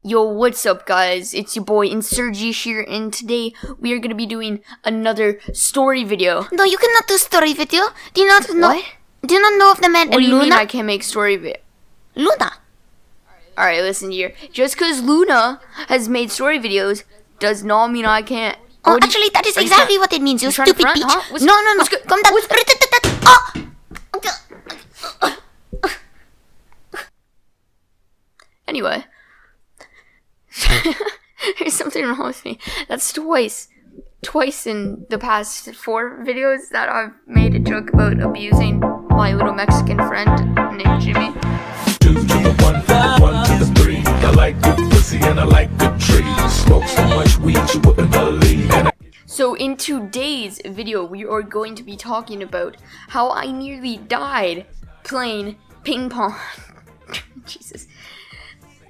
Yo, what's up guys? It's your boy Insurgia here, and today we are gonna be doing another story video. No, you cannot do story video. Do you not know? What? Do you not know of the man What do you Luna? mean I can't make story video? Luna. Alright, listen here. Just cause Luna has made story videos does not mean I can't. Oh, What do you- actually, that is are you exactly trying- what it means, you trying to stupid front, bitch. huh? What's- No, what's good? Come down. Oh! Anyway. There's something wrong with me. That's twice in the past 4 videos that I've made a joke about abusing my little Mexican friend named Jimmy. 2 to the 1 to the 3. I like good pussy and I like good trees. Smoke so much weed you wouldn't believe. And So in today's video, we are going to be talking about how I nearly died playing ping pong. Jesus.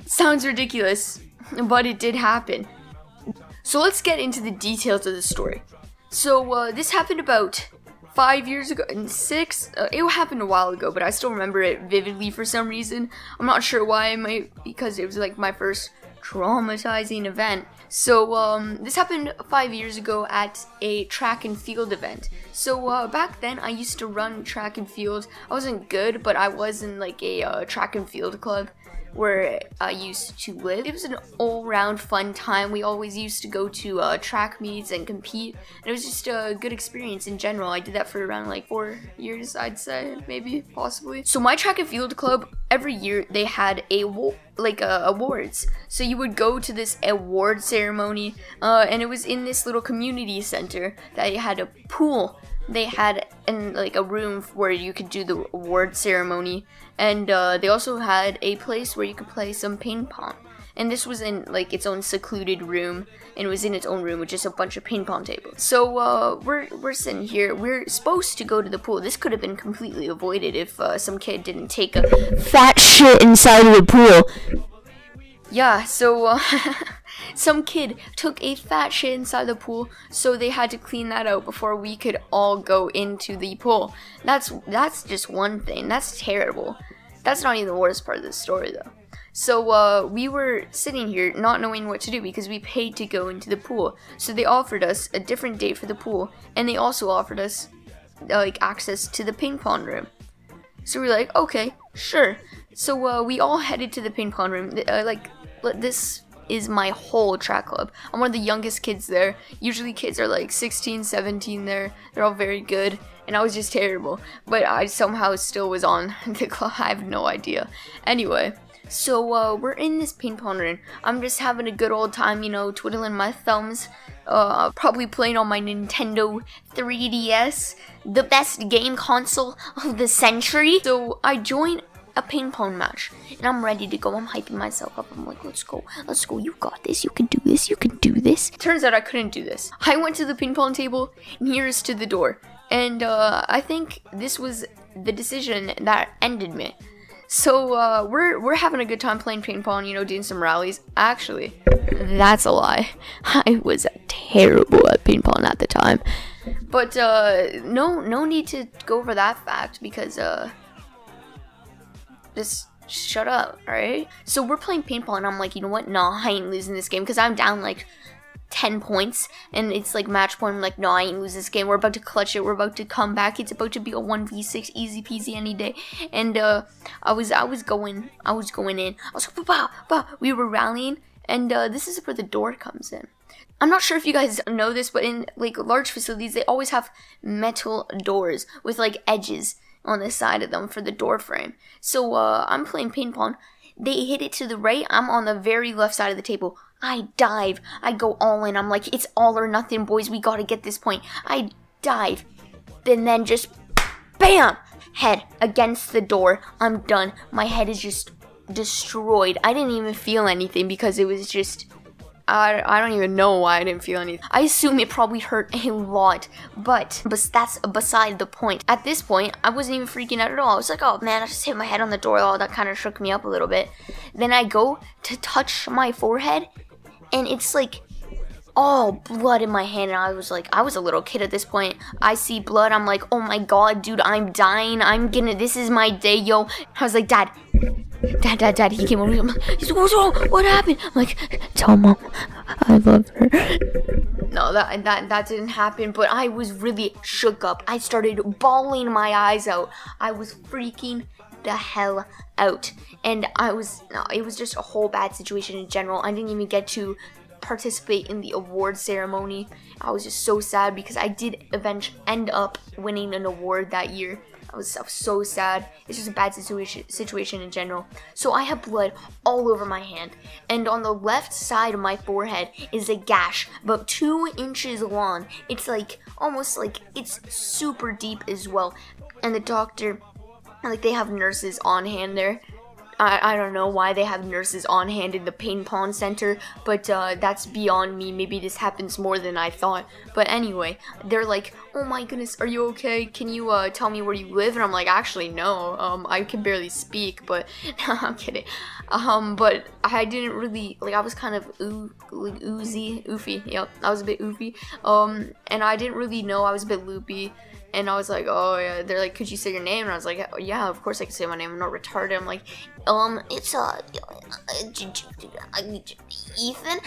Sounds ridiculous, but it did happen. So let's get into the details of the story. So this happened about 5 years ago, and 6, it happened a while ago, but I still remember it vividly for some reason. I'm not sure why, because it was like my first traumatizing event. So this happened 5 years ago at a track and field event. So back then I used to run track and field. I wasn't good, but I was in like a track and field club where I used to live. It was an all-round fun time. We always used to go to track meets and compete. And it was just a good experience in general. I did that for around like 4 years, I'd say, maybe, possibly. So my track and field club, every year they had awards. So you would go to this award ceremony, and it was in this little community center that had a pool. They had like a room where you could do the award ceremony, and they also had a place where you could play some ping pong. And this was in like its own secluded room, and it was in its own room with just a bunch of ping pong tables. So we're sitting here. We're supposed to go to the pool. This could have been completely avoided if some kid didn't take a fat shit inside of the pool. Yeah, so some kid took a fat shit inside the pool, so they had to clean that out before we could all go into the pool. That's just one thing. That's terrible. That's not even the worst part of the story, though. So we were sitting here not knowing what to do because we paid to go into the pool. So they offered us a different date for the pool, and they also offered us like access to the ping pong room. So we're like, okay, sure. So we all headed to the ping pong room. This is my whole track club. I'm one of the youngest kids there. Usually kids are like 16, 17 there. They're all very good, and I was just terrible. But I somehow still was on the club. I have no idea. Anyway, so we're in this ping pong room. I'm just having a good old time, you know, twiddling my thumbs. Probably playing on my Nintendo 3DS, the best game console of the century. So I joined a ping pong match, and I'm ready to go. I'm hyping myself up. I'm like, let's go, you got this, you can do this, you can do this. Turns out I couldn't do this. I went to the ping pong table nearest to the door, and I think this was the decision that ended me. So we're having a good time playing ping pong, you know, doing some rallies. Actually, that's a lie. I was terrible at ping pong at the time. But no need to go over that fact, because just shut up, alright? So we're playing ping pong, and I'm like, you know what? Nah, I ain't losing this game, because I'm down like 10 points, and it's like match point. I'm like, no, I ain't losing this game. We're about to clutch it. We're about to come back. It's about to be a 1v6, easy peasy any day. And I was going in. I was like, bah, bah. We were rallying, and this is where the door comes in. I'm not sure if you guys know this, but in like large facilities, they always have metal doors with like edges on the side of them for the door frame. So I'm playing ping pong. They hit it to the right. I'm on the very left side of the table. I dive. I go all in. I'm like, it's all or nothing, boys. We gotta get this point. I dive. And then just bam! Head against the door. I'm done. My head is just destroyed. I didn't even feel anything because it was just... I don't even know why I didn't feel anything. I assume it probably hurt a lot, but that's beside the point. At this point, I wasn't even freaking out at all. I was like, oh man, I just hit my head on the door. Oh, that kind of shook me up a little bit. Then I go to touch my forehead, and it's like all blood in my hand, and I was a little kid at this point. I see blood. I'm like, oh my god, dude, I'm dying. This is my day, yo. I was like, Dad, Dad, he came over. He's like, what's wrong? What happened? I'm like, Tell Mom I love her. no, that didn't happen. But I was really shook up. I started bawling my eyes out. I was freaking the hell out, and it was just a whole bad situation in general. I didn't even get to participate in the award ceremony. I was just so sad because I did eventually end up winning an award that year. I was so sad. It's just a bad situation in general. So I have blood all over my hand, and on the left side of my forehead is a gash about 2 inches long. It's like almost like it's super deep as well. And the doctor, like, they have nurses on hand there. I don't know why they have nurses on hand in the ping pong center, but that's beyond me. Maybe this happens more than I thought. But anyway, they're like, oh my goodness, are you okay? Can you tell me where you live? And I'm like, actually, no. I can barely speak, but no, I'm kidding. But I didn't really, like, I was kind of oofy. Yep, I was a bit oofy. And I didn't really know. I was a bit loopy. And I was like, oh yeah, they're like, could you say your name? And I was like, yeah, of course I can say my name, I'm not retarded. I'm like, It's Ethan?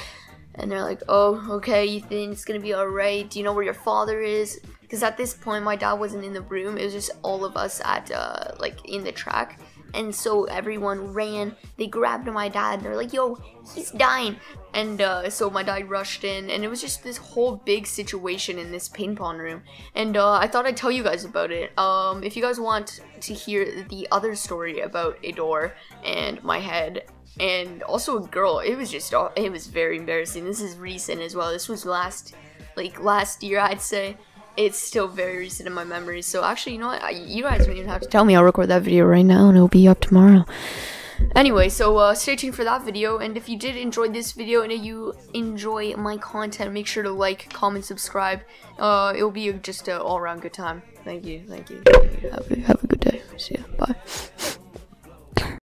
And they're like, oh, okay, Ethan, it's gonna be alright. Do you know where your father is? Because at this point, my dad wasn't in the room. It was just all of us at, like, in the track. And so everyone ran. They grabbed my dad. And they're like, yo, he's dying. And so my dad rushed in. And it was just this whole big situation in this ping pong room. And I thought I'd tell you guys about it. If you guys want to hear the other story about a door and my head and also a girl, it was very embarrassing. This is recent as well. This was last year, I'd say. It's still very recent in my memory. So actually, you know what? You guys don't even have to tell me. I'll record that video right now and it'll be up tomorrow. Anyway, so stay tuned for that video. And if you did enjoy this video and you enjoy my content, make sure to like, comment, subscribe. It'll be just an all-around good time. Thank you. Have a good day. See ya. Bye.